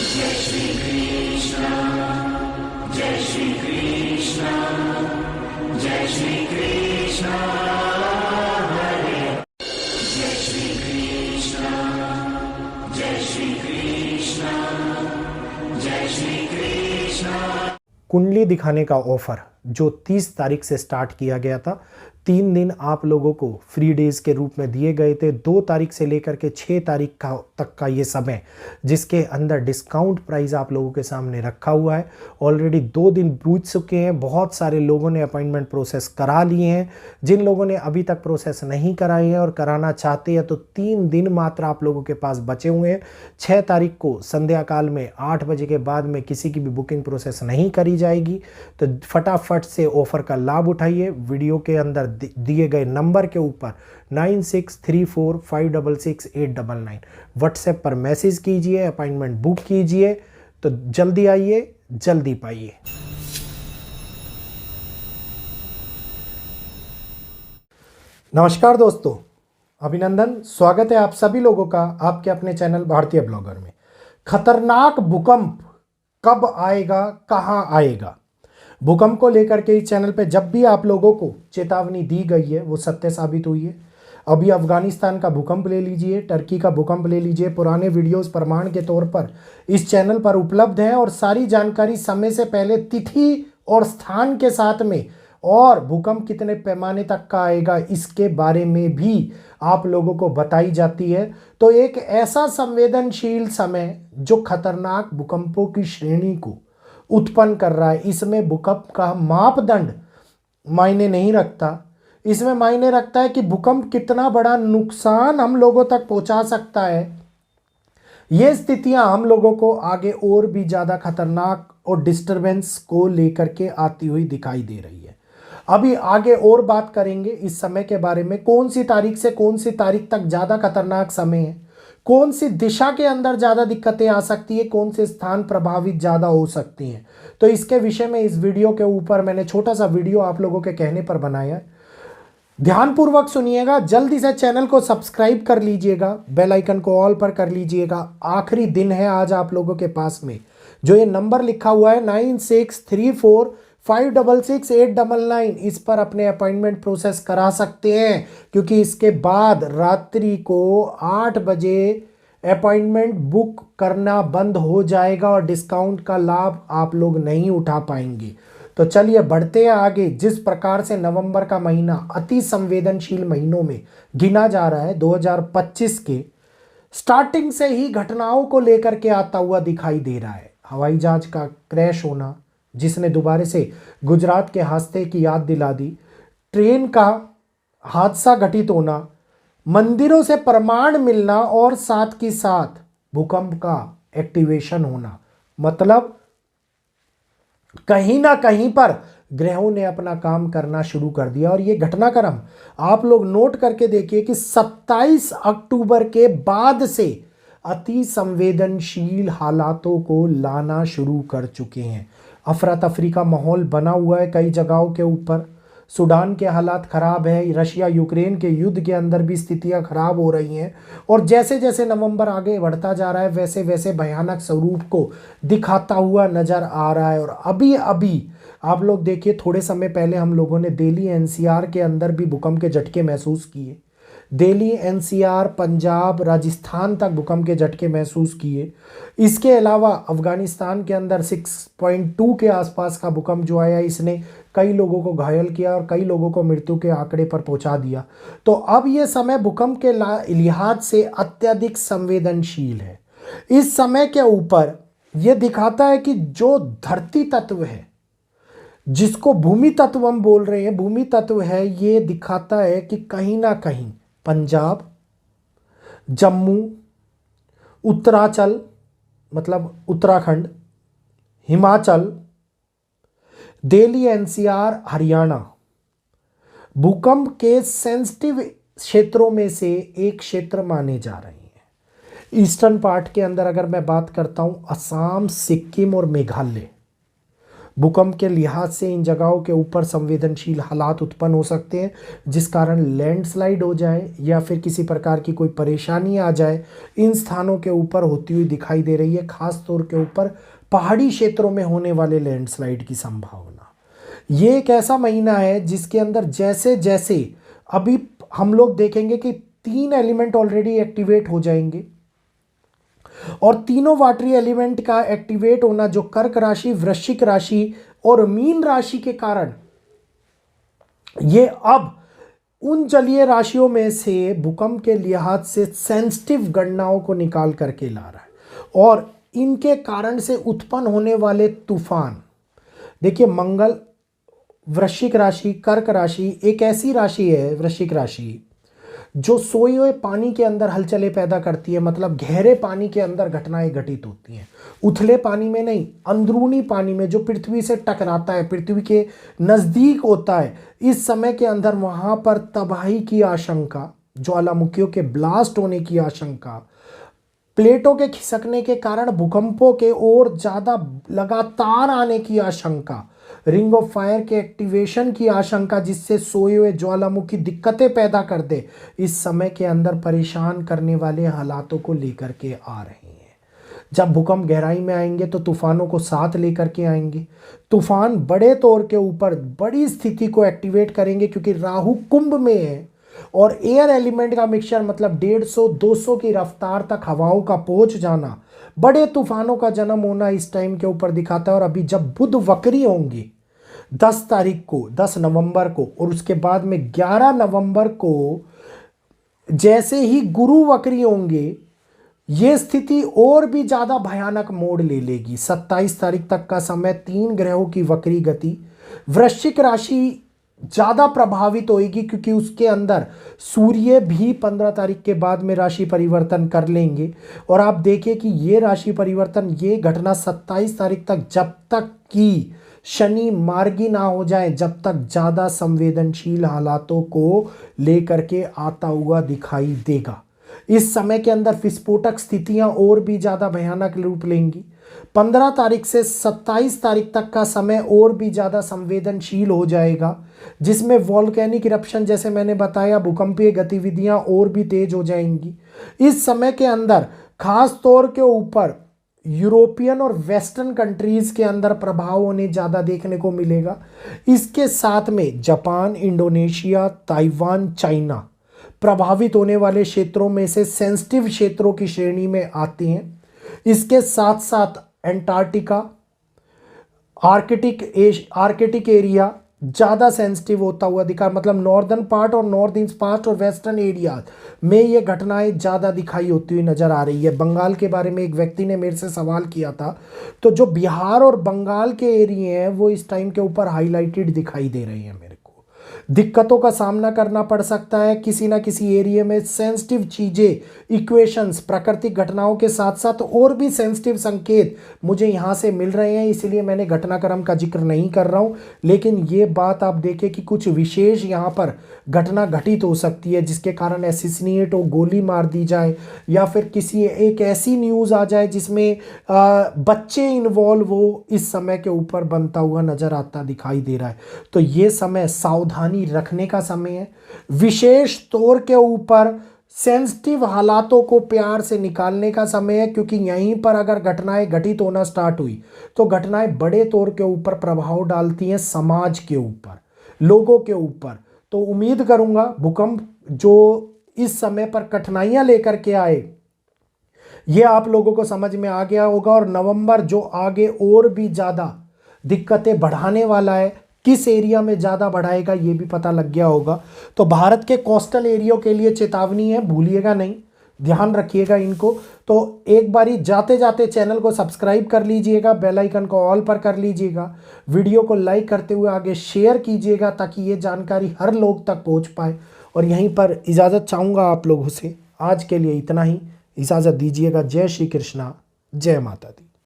जय श्री कृष्ण, जय श्री कृष्ण, जय श्री कृष्ण हरे, जय श्री कृष्ण, जय श्री कृष्ण, जय श्री कृष्ण। कुंडली दिखाने का ऑफर जो 30 तारीख से स्टार्ट किया गया था, 3 दिन आप लोगों को फ्री डेज के रूप में दिए गए थे। 2 तारीख से लेकर के 6 तारीख तक का ये समय जिसके अंदर डिस्काउंट प्राइस आप लोगों के सामने रखा हुआ है। ऑलरेडी 2 दिन बीत चुके हैं, बहुत सारे लोगों ने अपॉइंटमेंट प्रोसेस करा लिए हैं। जिन लोगों ने अभी तक प्रोसेस नहीं कराए हैं और कराना चाहते हैं तो 3 दिन मात्र आप लोगों के पास बचे हुए हैं। 6 तारीख को संध्या काल में 8 बजे के बाद में किसी की भी बुकिंग प्रोसेस नहीं करी जाएगी, तो फटाफट से ऑफर का लाभ उठाइए। वीडियो के अंदर दिए गए नंबर के ऊपर 9634566899 व्हाट्सएप पर मैसेज कीजिए, अपॉइंटमेंट बुक कीजिए। तो जल्दी आइए, जल्दी पाइए। नमस्कार दोस्तों, अभिनंदन, स्वागत है आप सभी लोगों का आपके अपने चैनल भारतीय ब्लॉगर में। खतरनाक भूकंप कब आएगा, कहां आएगा, भूकंप को लेकर के इस चैनल पे जब भी आप लोगों को चेतावनी दी गई है वो सत्य साबित हुई है। अभी अफगानिस्तान का भूकंप ले लीजिए, टर्की का भूकंप ले लीजिए, पुराने वीडियोस प्रमाण के तौर पर इस चैनल पर उपलब्ध हैं और सारी जानकारी समय से पहले तिथि और स्थान के साथ में, और भूकंप कितने पैमाने तक का आएगा इसके बारे में भी आप लोगों को बताई जाती है। तो एक ऐसा संवेदनशील समय जो खतरनाक भूकंपों की श्रेणी को उत्पन्न कर रहा है, इसमें भूकंप का मापदंड मायने नहीं रखता। इसमें मायने रखता है कि भूकंप कितना बड़ा नुकसान हम लोगों तक पहुंचा सकता है। ये स्थितियां हम लोगों को आगे और भी ज़्यादा खतरनाक और डिस्टरबेंस को लेकर के आती हुई दिखाई दे रही है। अभी आगे और बात करेंगे इस समय के बारे में, कौन सी तारीख से कौन सी तारीख तक ज़्यादा खतरनाक समय है, कौन सी दिशा के अंदर ज़्यादा दिक्कतें आ सकती है, कौन से स्थान प्रभावित ज़्यादा हो सकती हैं। तो इसके विषय में इस वीडियो के ऊपर मैंने छोटा सा वीडियो आप लोगों के कहने पर बनाया है। ध्यानपूर्वक सुनिएगा, जल्दी से चैनल को सब्सक्राइब कर लीजिएगा, बेल आइकन को ऑल पर कर लीजिएगा। आखिरी दिन है आज आप लोगों के पास में, जो ये नंबर लिखा हुआ है 9634566899, इस पर अपने अपॉइंटमेंट प्रोसेस करा सकते हैं, क्योंकि इसके बाद रात्रि को 8 बजे अपॉइंटमेंट बुक करना बंद हो जाएगा और डिस्काउंट का लाभ आप लोग नहीं उठा पाएंगे। तो चलिए बढ़ते हैं आगे। जिस प्रकार से नवंबर का महीना अति संवेदनशील महीनों में गिना जा रहा है, 2025 के स्टार्टिंग से ही घटनाओं को लेकर के आता हुआ दिखाई दे रहा है। हवाई जहाज का क्रैश होना जिसने दोबारा से गुजरात के हादसे की याद दिला दी, ट्रेन का हादसा घटित होना, मंदिरों से प्रमाण मिलना और साथ के साथ भूकंप का एक्टिवेशन होना, मतलब कहीं ना कहीं पर ग्रहों ने अपना काम करना शुरू कर दिया। और ये घटनाक्रम आप लोग नोट करके देखिए कि 27 अक्टूबर के बाद से अति संवेदनशील हालातों को लाना शुरू कर चुके हैं। अफरा तफरी का माहौल बना हुआ है कई जगहों के ऊपर। सूडान के हालात ख़राब है, रशिया यूक्रेन के युद्ध के अंदर भी स्थितियां खराब हो रही हैं। और जैसे जैसे नवंबर आगे बढ़ता जा रहा है वैसे वैसे भयानक स्वरूप को दिखाता हुआ नज़र आ रहा है। और अभी अभी आप लोग देखिए, थोड़े समय पहले हम लोगों ने दिल्ली एनसीआर के अंदर भी भूकंप के झटके महसूस किए। दिल्ली, एनसीआर, पंजाब, राजस्थान तक भूकंप के झटके महसूस किए। इसके अलावा अफगानिस्तान के अंदर 6.2 के आसपास का भूकंप जो आया, इसने कई लोगों को घायल किया और कई लोगों को मृत्यु के आंकड़े पर पहुंचा दिया। तो अब ये समय भूकंप के लिहाज से अत्यधिक संवेदनशील है। इस समय के ऊपर यह दिखाता है कि जो धरती तत्व है, जिसको भूमि तत्व हम बोल रहे हैं, भूमि तत्व है, ये दिखाता है कि कहीं ना कहीं पंजाब, जम्मू, उत्तरांचल मतलब उत्तराखंड, हिमाचल, दिल्ली एनसीआर, हरियाणा भूकंप के सेंसिटिव क्षेत्रों में से एक क्षेत्र माने जा रहे हैं। ईस्टर्न पार्ट के अंदर अगर मैं बात करता हूं, असम, सिक्किम और मेघालय भूकंप के लिहाज से इन जगहों के ऊपर संवेदनशील हालात उत्पन्न हो सकते हैं, जिस कारण लैंडस्लाइड हो जाए या फिर किसी प्रकार की कोई परेशानी आ जाए, इन स्थानों के ऊपर होती हुई दिखाई दे रही है। खास तौर के ऊपर पहाड़ी क्षेत्रों में होने वाले लैंडस्लाइड की संभावना। ये एक ऐसा महीना है जिसके अंदर जैसे जैसे अभी हम लोग देखेंगे कि 3 एलिमेंट ऑलरेडी एक्टिवेट हो जाएंगे, और तीनों वाटरी एलिमेंट का एक्टिवेट होना जो कर्क राशि, वृश्चिक राशि और मीन राशि के कारण ये अब उन जलीय राशियों में से भूकंप के लिहाज से सेंसिटिव गणनाओं को निकाल करके ला रहा है। और इनके कारण से उत्पन्न होने वाले तूफान, देखिए मंगल वृश्चिक राशि, कर्क राशि एक ऐसी राशि है, वृश्चिक राशि, जो सोए हुए पानी के अंदर हलचलें पैदा करती है। मतलब गहरे पानी के अंदर घटनाएं घटित होती हैं, उथले पानी में नहीं, अंदरूनी पानी में जो पृथ्वी से टकराता है, पृथ्वी के नज़दीक होता है। इस समय के अंदर वहाँ पर तबाही की आशंका, ज्वालामुखियों के ब्लास्ट होने की आशंका, प्लेटों के खिसकने के कारण भूकंपों के ओर ज़्यादा लगातार आने की आशंका, रिंग ऑफ फायर के एक्टिवेशन की आशंका, जिससे सोए हुए ज्वालामुखी दिक्कतें पैदा कर दे, इस समय के अंदर परेशान करने वाले हालातों को लेकर के आ रहे हैं। जब भूकंप गहराई में आएंगे तो तूफानों को साथ लेकर के आएंगे। तूफान बड़े तौर के ऊपर बड़ी स्थिति को एक्टिवेट करेंगे, क्योंकि राहु कुंभ में है और एयर एलिमेंट का मिक्सचर, मतलब 150-200 की रफ्तार तक हवाओं का पहुंच जाना, बड़े तूफानों का जन्म होना इस टाइम के ऊपर दिखाता है। और अभी जब बुध वक्री होंगे 10 तारीख को, 10 नवंबर को, और उसके बाद में 11 नवंबर को जैसे ही गुरु वक्री होंगे, ये स्थिति और भी ज़्यादा भयानक मोड़ ले लेगी। 27 तारीख तक का समय 3 ग्रहों की वक्री गति, वृश्चिक राशि ज़्यादा प्रभावित होएगी, क्योंकि उसके अंदर सूर्य भी 15 तारीख के बाद में राशि परिवर्तन कर लेंगे। और आप देखिए कि ये राशि परिवर्तन, ये घटना 27 तारीख तक, जब तक कि शनि मार्गी ना हो जाए, जब तक ज़्यादा संवेदनशील हालातों को लेकर के आता हुआ दिखाई देगा। इस समय के अंदर विस्फोटक स्थितियां और भी ज़्यादा भयानक रूप लेंगी। 15 तारीख से 27 तारीख तक का समय और भी ज़्यादा संवेदनशील हो जाएगा, जिसमें वॉल्केनिक इरप्शन, जैसे मैंने बताया, भूकंपीय गतिविधियां और भी तेज हो जाएंगी। इस समय के अंदर खास तौर के ऊपर यूरोपियन और वेस्टर्न कंट्रीज़ के अंदर प्रभाव होने ज़्यादा देखने को मिलेगा। इसके साथ में जापान, इंडोनेशिया, ताइवान, चाइना प्रभावित होने वाले क्षेत्रों में से सेंसिटिव क्षेत्रों की श्रेणी में आते हैं। इसके साथ साथ एंटार्क्टिका, आर्कटिक एरिया ज़्यादा सेंसिटिव होता हुआ दिखा, मतलब नॉर्दर्न पार्ट और नॉर्थ ईस्ट पार्ट और वेस्टर्न एरिया में ये घटनाएं ज़्यादा दिखाई होती हुई नज़र आ रही है। बंगाल के बारे में एक व्यक्ति ने मेरे से सवाल किया था, तो जो बिहार और बंगाल के एरिए हैं वो इस टाइम के ऊपर हाईलाइटेड दिखाई दे रहे हैं। मेरे को दिक्कतों का सामना करना पड़ सकता है किसी ना किसी एरिया में। सेंसिटिव चीज़ें, इक्वेशंस, प्राकृतिक घटनाओं के साथ साथ और भी सेंसिटिव संकेत मुझे यहाँ से मिल रहे हैं, इसलिए मैंने घटनाक्रम का जिक्र नहीं कर रहा हूँ। लेकिन ये बात आप देखें कि कुछ विशेष यहाँ पर घटना घटित हो सकती है, जिसके कारण एसिसिनेट हो, गोली मार दी जाए, या फिर किसी एक ऐसी न्यूज़ आ जाए जिसमें बच्चे इन्वॉल्व हो, इस समय के ऊपर बनता हुआ नज़र आता दिखाई दे रहा है। तो ये समय सावधानी रखने का समय है, विशेष तौर के ऊपर सेंसिटिव हालातों को प्यार से निकालने का समय है, क्योंकि यहीं पर अगर घटनाएं घटित होना स्टार्ट हुई तो घटनाएं बड़े तौर के ऊपर प्रभाव डालती हैं समाज के ऊपर, लोगों के ऊपर। तो उम्मीद करूंगा भूकंप जो इस समय पर कठिनाइयां लेकर के आए, ये आप लोगों को समझ में आ गया होगा। और नवंबर जो आगे और भी ज़्यादा दिक्कतें बढ़ाने वाला है, किस एरिया में ज़्यादा बढ़ाएगा ये भी पता लग गया होगा। तो भारत के कोस्टल एरिया के लिए चेतावनी है, भूलिएगा नहीं, ध्यान रखिएगा इनको। तो एक बारी जाते जाते चैनल को सब्सक्राइब कर लीजिएगा, बेल आइकन को ऑल पर कर लीजिएगा, वीडियो को लाइक करते हुए आगे शेयर कीजिएगा, ताकि ये जानकारी हर लोग तक पहुंच पाए। और यहीं पर इजाज़त चाहूँगा आप लोगों से, आज के लिए इतना ही, इजाज़त दीजिएगा। जय श्री कृष्णा, जय माता दी।